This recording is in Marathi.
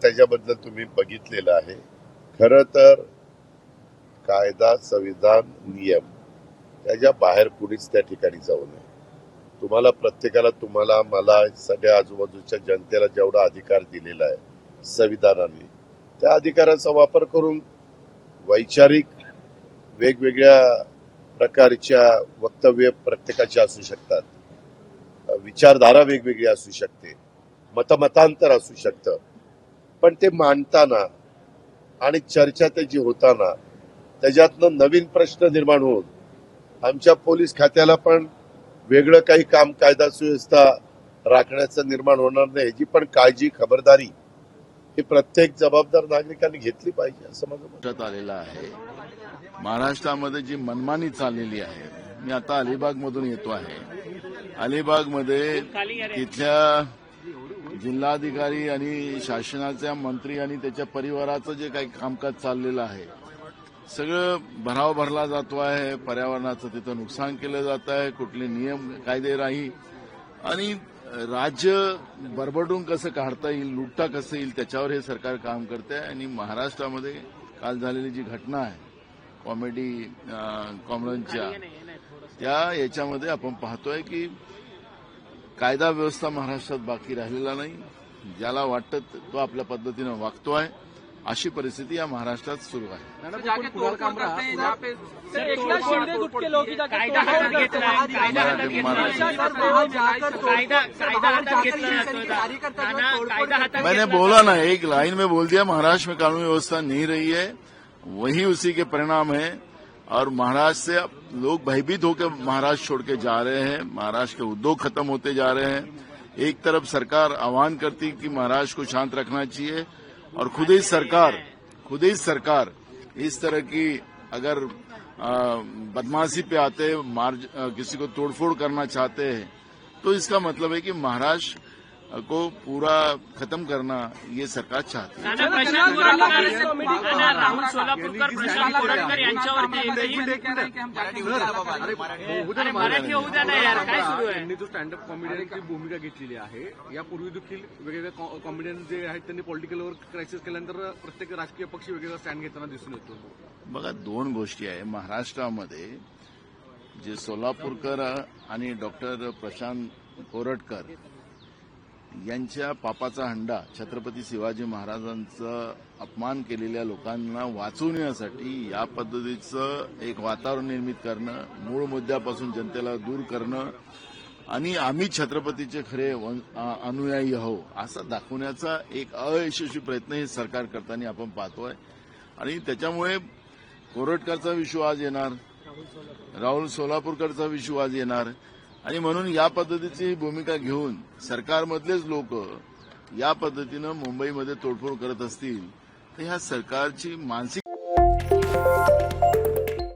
त्याच्याबद्दल तुम्ही बघितलेलं आहे. खरं तर कायदा, संविधान, नियम त्याच्या बाहेर कुणीच त्या ठिकाणी जाऊ नये. तुम्हाला प्रत्येकाला, तुम्हाला, मला, सगळ्या आजूबाजूच्या जनतेला जेवढा अधिकार दिलेला आहे संविधानाने, त्या अधिकाराचा वापर करून वैचारिक वेगवेगळ्या प्रकारच्या वक्तव्य प्रत्येकाची असू शकतात, विचारधारा वेगवेगळी असू शकते, मतमतांतर असू शकतं, पण ते मांडताना आणि चर्चा त्याची होताना त्याच्यातनं नवीन प्रश्न निर्माण होऊन आमच्या पोलीस खात्याला पण वेगळं काही काम, कायदा सुव्यवस्था राखण्याचं निर्माण होणार नाही याची पण काळजी, खबरदारी ही प्रत्येक जबाबदार नागरिकांनी घेतली पाहिजे असं माझं मत आलेलं आहे. महाराष्ट्रामध्ये जी मनमानी चाललेली आहे, मी आता अलिबागमधून येतो आहे. अलिबागमध्ये तिथल्या जिल्हाधिकारी आणि शासनाच्या मंत्री आणि त्याच्या परिवाराचं जे काही कामकाज चाललेलं आहे, सगळं भराव भरला जातो आहे. पर्यावरणाचं तिथं नुकसान केलं जात आहे, कुठले नियम कायदे राही, आणि राज्य बरबडून कसं काढता येईल, लुटता कसं येईल, त्याच्यावर हे सरकार काम करते आहे. आणि महाराष्ट्रामध्ये काल झालेली जी घटना आहे कॉम्रेडच्या, त्या याच्यामध्ये आपण पाहतोय की कायदा व्यवस्था महाराष्ट्रात बाकी राहिलेला नाही. ज्याला वाटतं तो आपल्या पद्धतीनं वागतोय, अशी परिस्थिती या महाराष्ट्रात सुरू आहे. मैंने बोला ना, एक लाइन में बोल दिया, महाराष्ट्र में कानून व्यवस्था नहीं रही है, वही उसी के परिणाम है. और महाराष्ट्र से लोग भयभीत होकर महाराष्ट्र छोड़ के जा रहे हैं. महाराष्ट्र के उद्योग खत्म होते जा रहे हैं. एक तरफ सरकार आह्वान करती कि महाराष्ट्र को शांत रखना चाहिए, और खुद ही सरकार इस तरह की अगर बदमाशी पे आते, किसी को तोड़फोड़ करना चाहते हैं, तो इसका मतलब है कि महाराष्ट्र को पूरा खत्म करना ये सरकार चाहती है. राहुल सोलापूरकर, प्रशांत कोरटकर यांच्यावरती मराठी होऊ द्या ना यार, काय सुरू आहे? त्यांनी जो स्टँडअप कॉमेडियनची भूमिका घेतलेली आहे, यापूर्वी देखील वेगवेगळ्या कॉमेडियन जे आहेत त्यांनी पॉलिटिकलवर क्रायसिस केल्यानंतर प्रत्येक राजकीय पक्ष वेगवेगळा स्टँड घेताना दिसून येतो. बघा, दोन गोष्टी आहे महाराष्ट्रामध्ये. जे सोलापूरकर आणि डॉक्टर प्रशांत कोरटकर यांच्या पापाचा हंडा, छत्रपती शिवाजी महाराजांचा अपमान केलेल्या लोकांना वाचवण्यासाठी या पद्धतीचं एक वातावरण निर्मित करणं, मूळ मुद्द्यापासून जनतेला दूर करणं, आणि आम्ही छत्रपतीचे खरे अनुयायी आहो असं दाखवण्याचा एक अयशस्वी प्रयत्न हे सरकार करताना आपण पाहतोय. आणि त्याच्यामुळे कोरटकरचा विषय आज येणार, राहुल सोलापूरकरचा विषय आज येणार. आणि म्हणून या पद्धतीची भूमिका घेऊन सरकारमधलेच लोक या पद्धतीनं मुंबईमध्ये तोडफोड करत असतील, तर ह्या सरकारची मानसिक